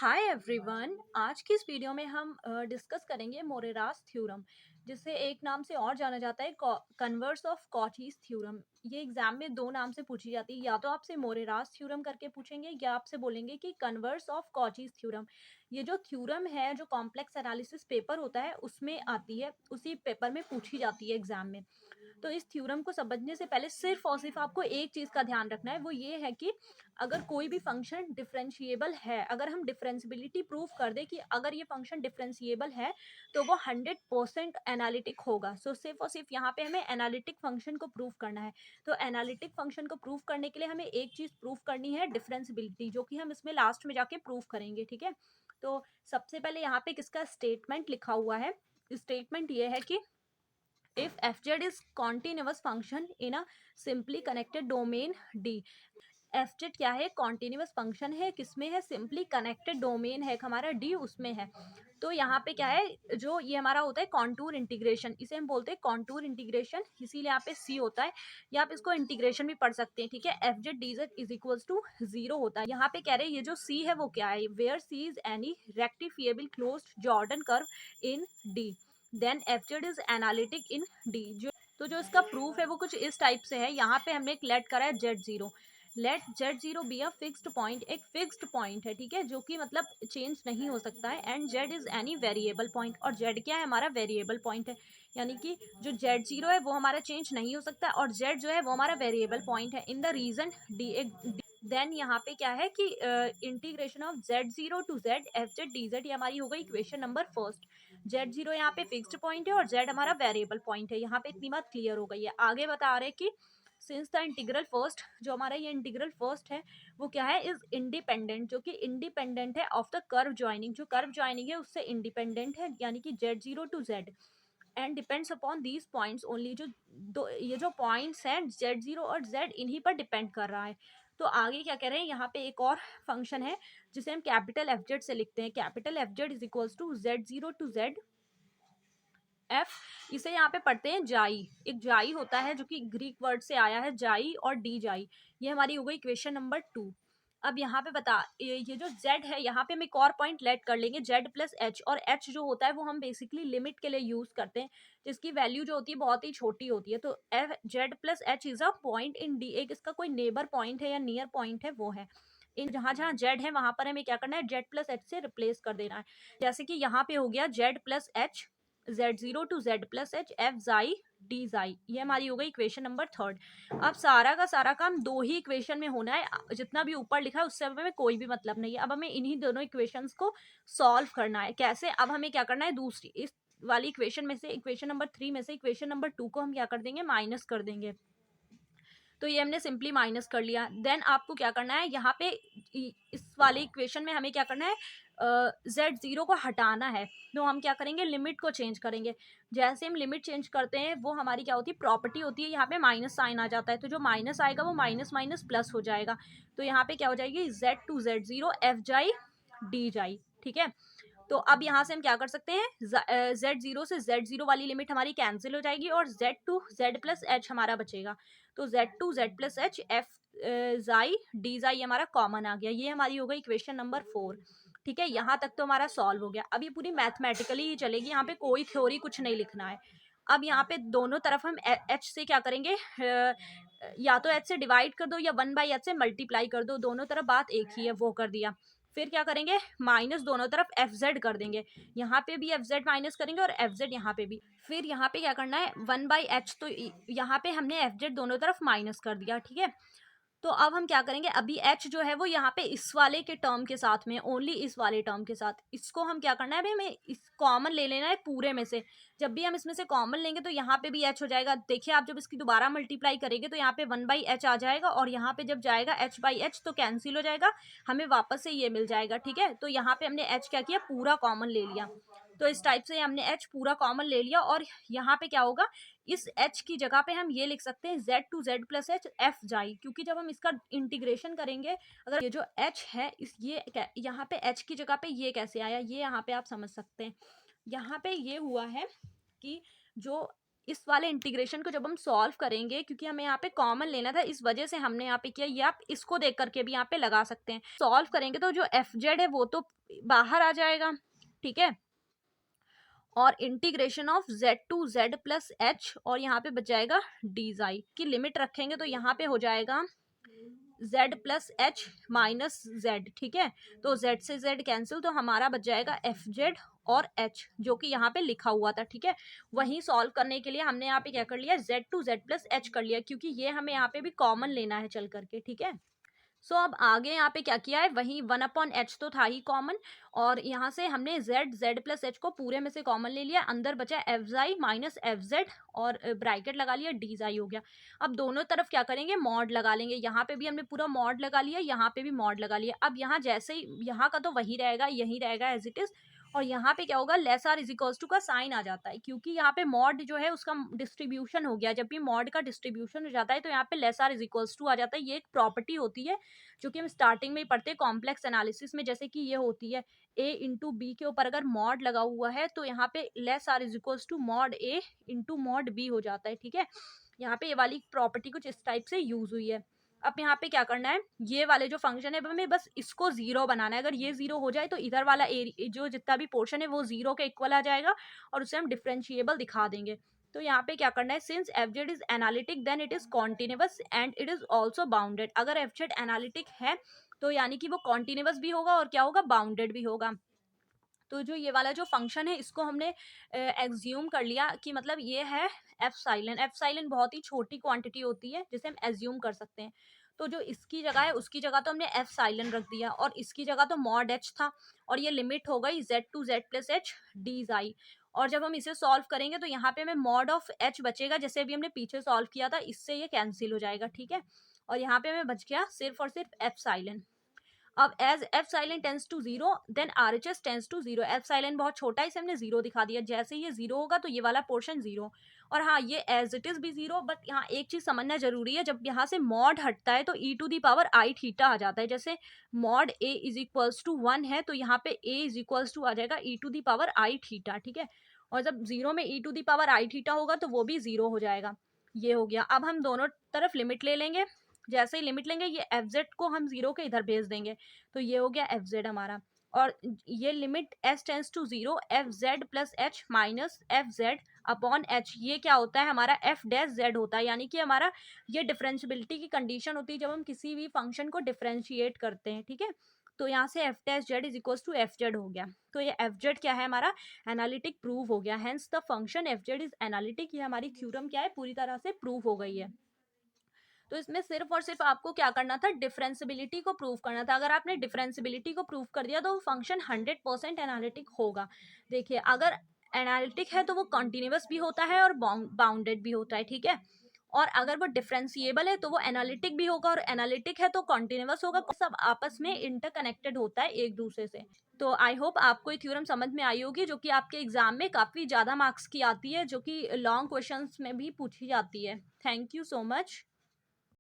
Hi everyone. आज की इस वीडियो में हम डिस्कस करेंगे मोरेरास थ्योरम, जिसे एक नाम से और जाना जाता है कन्वर्स ऑफ कॉचीज थ्योरम। ये एग्जाम में दो नाम से पूछी जाती है, या तो आपसे मोरेरास थ्योरम करके पूछेंगे या आपसे बोलेंगे कि कन्वर्स ऑफ कॉचीज थ्योरम। ये जो थ्योरम है, जो कॉम्प्लेक्स एनालिसिस पेपर होता है उसमें आती है, उसी पेपर में पूछी जाती है एग्जाम में। तो इस थ्योरम को समझने से पहले सिर्फ और सिर्फ आपको एक चीज का ध्यान रखना है, वो ये है कि अगर कोई भी फंक्शन डिफरेंशिएबल है, अगर हम डिफरेंशिबिलिटी प्रूव कर दे कि अगर ये फंक्शन डिफरेंशिएबल है तो वो 100% एनालिटिक होगा। सो सिर्फ और सिर्फ यहाँ पे हमें एनालिटिक फंक्शन को प्रूव करना है। तो एनालिटिक फंक्शन को प्रूव करने के लिए हमें एक चीज प्रूव करनी है, डिफरेंशिबिलिटी, जो कि हम इसमें लास्ट में जाके प्रूव करेंगे। ठीक है, तो सबसे पहले यहाँ पे किसका स्टेटमेंट लिखा हुआ है। स्टेटमेंट ये है कि if fz is continuous function in a simply connected domain D। fz क्या है? कॉन्टिन्यूस फंक्शन है, किसमें है? सिंपली कनेक्टेड डोमेन है हमारा D, उसमें है। तो यहाँ पे क्या है, जो ये हमारा होता है कॉन्टूर इंटीग्रेशन, इसे हम बोलते हैं कॉन्टूर इंटीग्रेशन, इसीलिए यहाँ पे C होता है, या आप इसको इंटीग्रेशन भी पढ़ सकते हैं। ठीक है, f z d z is equals to 0 होता है। यहाँ पे कह रहे हैं ये जो C है वो क्या है, where C is any rectifiable closed Jordan curve in D, then F Z is analytic in D. जो इसका प्रूफ है वो कुछ इस टाइप से है। यहाँ पे हमने एक लेट करा है z0, let z0 be a fixed point, एक फिक्स्ड पॉइंट है। ठीक है, जो कि मतलब चेंज नहीं हो सकता है। And z is any variable point, और z क्या है? हमारा वेरिएबल पॉइंट है, यानी कि जो z0 है वो हमारा चेंज नहीं हो सकता, और z जो है वो हमारा वेरिएबल पॉइंट है in the region D. Then यहाँ पे क्या है कि integration of z0 to z f z d z, ये हमारी हो गई इक्वेशन नंबर फर्स्ट। z0 यहाँ पे फिक्स्ड पॉइंट है और z हमारा वेरिएबल पॉइंट है। यहाँ पे इतनी बात क्लियर हो गई है। आगे बता रहे कि सिंस द इंटीग्रल फर्स्ट, जो हमारा ये इंटीग्रल फर्स्ट है वो क्या है? इज इंडिपेंडेंट, जो कि इंडिपेंडेंट है ऑफ द कर्व ज्वाइनिंग, जो कर्व ज्वाइनिंग है उससे इंडिपेंडेंट है, यानी कि z0 to z, and depends upon these points only. ये जो पॉइंट्स हैं z0 और z, इन्हीं पर डिपेंड कर रहा है। तो आगे क्या कह रहे हैं, यहाँ पे एक और फंक्शन है जिसे हम कैपिटल एफ जेड से लिखते हैं। Capital F Z is equals to z0 to z F, इसे यहाँ पे पढ़ते हैं जाई। एक जाई होता है जो कि ग्रीक वर्ड से आया है, जाई और डी जाई। ये हमारी हो गई इक्वेशन नंबर 2। अब यहाँ पे बता, ये जो z है, यहाँ पे हम एक और पॉइंट लेट कर लेंगे, z प्लस एच। और h जो होता है वो हम बेसिकली लिमिट के लिए यूज करते हैं, जिसकी वैल्यू जो होती है बहुत ही छोटी होती है। तो F z plus H is a point in D, एक इसका कोई नेबर पॉइंट है या नियर पॉइंट है वो है। इन जहां जहां z है वहां पर हमें क्या करना है, z प्लस एच से रिप्लेस कर देना है। जैसे कि यहाँ पे हो गया z plus h, z0 to z plus h f xi d xi, ये हमारी हो गई इक्वेशन नंबर 3। अब सारा का सारा काम दो ही इक्वेशन में होना है, जितना भी ऊपर लिखा है उससे हमें कोई भी मतलब नहीं है। अब हमें इन्हीं दोनों इक्वेशंस को सॉल्व करना है। कैसे? अब हमें क्या करना है, दूसरी इस वाली इक्वेशन में से, इक्वेशन नंबर 3 में से इक्वेशन नंबर 2 को हम क्या कर देंगे, माइनस कर देंगे। तो ये हमने सिंपली माइनस कर लिया। देन आपको क्या करना है, यहाँ पे इस वाले इक्वेशन में हमें क्या करना है, z0 को हटाना है। तो हम क्या करेंगे, लिमिट को चेंज करेंगे। जैसे हम लिमिट चेंज करते हैं वो हमारी क्या होती है, प्रॉपर्टी होती है, यहाँ पे माइनस साइन आ जाता है। तो जो माइनस आएगा वो माइनस माइनस प्लस हो जाएगा। तो यहाँ पे क्या हो जाएगी, z to z0 F xi d जाई। ठीक है, तो अब यहाँ से हम क्या कर सकते हैं, z0 से z0 वाली लिमिट हमारी कैंसिल हो जाएगी, और z to z plus h हमारा बचेगा। तो z to z plus h f xi d xi हमारा कॉमन आ गया। ये हमारी हो गई इक्वेशन नंबर 4। ठीक है, यहाँ तक तो हमारा सॉल्व हो गया। अब ये पूरी मैथमेटिकली ही चलेगी, यहाँ पे कोई थ्योरी कुछ नहीं लिखना है। अब यहाँ पे दोनों तरफ हम h से क्या करेंगे, या तो h से डिवाइड कर दो या 1/h से मल्टीप्लाई कर दो, दोनों तरफ बात एक ही है, वो कर दिया। फिर क्या करेंगे, माइनस दोनों तरफ एफ जेड कर देंगे, यहाँ पे भी एफ जेड माइनस करेंगे और एफ जेड यहाँ पे भी। फिर यहाँ पे क्या करना है, 1/h, तो यहाँ पे हमने एफ जेड दोनों तरफ माइनस कर दिया। ठीक है, तो अब हम क्या करेंगे, अभी h जो है वो यहाँ पे इस वाले के टर्म के साथ में, ओनली इस वाले टर्म के साथ, इसको हम क्या करना है, अभी हमें इस कॉमन ले लेना है पूरे में से। जब भी हम इसमें से कॉमन लेंगे तो यहाँ पे भी h हो जाएगा। देखिए, आप जब इसकी दोबारा मल्टीप्लाई करेंगे तो यहाँ पे 1/h आ जाएगा, और यहाँ पे जब जाएगा h/h तो कैंसिल हो जाएगा, हमें वापस से ये मिल जाएगा। ठीक है, तो यहाँ पे हमने h क्या किया, पूरा कॉमन ले लिया। तो इस टाइप से हमने h पूरा कॉमन ले लिया, और यहाँ पे क्या होगा, इस h की जगह पे हम ये लिख सकते हैं z to z plus h f xi, क्योंकि जब हम इसका इंटीग्रेशन करेंगे, अगर ये जो h है, इस ये यहाँ पे h की जगह पे ये कैसे आया, ये यहाँ पे आप समझ सकते हैं। यहाँ पे ये हुआ है कि जो इस वाले इंटीग्रेशन को जब हम सॉल्व करेंगे, क्योंकि हमें यहाँ पे कॉमन लेना था, इस वजह से हमने यहाँ पे किया, ये आप इसको देख करके भी यहाँ पे लगा सकते हैं। सॉल्व करेंगे तो जो एफ जेड है वो तो बाहर आ जाएगा, ठीक है, और integration of z to z plus h, और यहाँ पे बच जाएगा डीजाई की लिमिट रखेंगे तो यहाँ पे हो जाएगा z plus h minus z, ठीक है, तो z से z कैंसिल, तो हमारा बच जाएगा एफ जेड और h, जो कि यहाँ पे लिखा हुआ था, ठीक है। वहीं सॉल्व करने के लिए हमने यहाँ पे क्या कर लिया, z to z plus h कर लिया, क्योंकि ये हमें यहाँ पे भी कॉमन लेना है चल करके, ठीक है। सो अब आगे यहाँ पे क्या किया है, वही 1/h तो था ही कॉमन, और यहाँ से हमने z प्लस h को पूरे में से कॉमन ले लिया, अंदर बचा एफ जाई माइनस एफ जेड, और ब्रैकेट लगा लिया, डी जाई हो गया। अब दोनों तरफ क्या करेंगे, मॉड लगा लेंगे, यहाँ पे भी हमने पूरा मॉड लगा लिया, यहाँ पे भी मॉड लगा लिया। अब यहाँ जैसे ही यहाँ का तो वही रहेगा, यही रहेगा एज इट इज, और यहाँ पे क्या होगा, less are is equals to का साइन आ जाता है, क्योंकि यहाँ पे मॉड जो है उसका डिस्ट्रीब्यूशन हो गया। जब भी मॉड का डिस्ट्रीब्यूशन हो जाता है तो यहाँ पे less are is equals to आ जाता है। ये एक प्रॉपर्टी होती है जो कि हम स्टार्टिंग में ही पढ़ते हैं कॉम्प्लेक्स एनालिसिस में, जैसे कि ये होती है a इंटू बी के ऊपर अगर मॉड लगा हुआ है तो यहाँ पे less are is equals to mod a into mod b हो जाता है, ठीक है। यहाँ पे ये वाली प्रॉपर्टी कुछ इस टाइप से यूज हुई है। अब यहाँ पे क्या करना है, ये वाले जो फंक्शन है हमें बस इसको जीरो बनाना है। अगर ये जीरो हो जाए तो इधर वाला जो जितना भी पोर्शन है वो जीरो के इक्वल आ जाएगा, और उसे हम डिफरेंशिएबल दिखा देंगे। तो यहाँ पे क्या करना है, since f Z is analytic then it is continuous and it is also bounded. अगर एफ जेड एनालिटिक है तो यानी कि वो कॉन्टिन्यूअस भी होगा और क्या होगा, बाउंडेड भी होगा। तो जो ये वाला जो फंक्शन है इसको हमने एज्यूम कर लिया कि मतलब ये है एफ साइलन। एफ साइलन बहुत ही छोटी क्वांटिटी होती है जिसे हम एज्यूम कर सकते हैं। तो जो इसकी जगह है उसकी जगह तो हमने एफ साइलन रख दिया, और इसकी जगह तो मॉड एच था, और ये लिमिट हो गई z to z plus h d i. और जब हम इसे सॉल्व करेंगे तो यहाँ पे हमें मॉड ऑफ एच बचेगा, जैसे अभी हमने पीछे सॉल्व किया था, इससे ये कैंसिल हो जाएगा, ठीक है। और यहाँ पे हमें बच गया सिर्फ और सिर्फ एफ साइलन। अब as epsilon tends to zero then R H S tends to zero. Epsilon बहुत छोटा है, इसे हमने जीरो दिखा दिया, जैसे ये जीरो होगा तो ये वाला पोर्शन जीरो। और हाँ, ये एज इट इज भी जीरो, बट यहाँ एक चीज समझना जरूरी है, जब यहाँ से मॉड हटता है तो E to the power I theta आ जाता है। जैसे mod A is equals to 1 है तो यहाँ पे ए इज इक्वल्स टू आ जाएगा E to the power I theta, ठीक है। और जब जीरो में E to the power I theta होगा तो वो भी जीरो हो जाएगा। ये हो गया। अब हम दोनों तरफ लिमिट ले लेंगे, जैसे ही लिमिट लेंगे ये एफ जेड को हम जीरो के इधर भेज देंगे, तो ये हो गया एफ जेड हमारा। और ये limit s tends to zero f z plus h minus f z upon h, ये क्या होता है हमारा एफ डैश जेड होता है, यानी कि हमारा ये डिफरेंशियबिलिटी की कंडीशन होती है जब हम किसी भी फंक्शन को डिफरेंशिएट करते हैं, ठीक है। तो यहाँ से f dash z is equal to f z हो गया। तो ये एफ जेड क्या है हमारा, एनालिटिक प्रूव हो गया। Hence the function F Z is analytic. ये हमारी थ्योरम क्या है, पूरी तरह से प्रूव हो गई है। तो इसमें सिर्फ और सिर्फ आपको क्या करना था, डिफरेंसिबिलिटी को प्रूव करना था। अगर आपने डिफरेंसिबिलिटी को प्रूव कर दिया तो वो फंक्शन 100% एनालिटिक होगा। देखिए, अगर एनालिटिक है तो वो कॉन्टिन्यूअस भी होता है और बाउंडेड भी होता है, ठीक है। और अगर वो डिफरेंशिएबल है तो वो एनालिटिक भी होगा, और एनालिटिक है तो कॉन्टिन्यूअस होगा। सब आपस में इंटरकनेक्टेड होता है एक दूसरे से। तो आई होप आपको ये थ्योरम समझ में आई होगी, जो कि आपके एग्जाम में काफ़ी ज़्यादा मार्क्स की आती है, जो कि लॉन्ग क्वेश्चंस में भी पूछी जाती है। Thank you so much.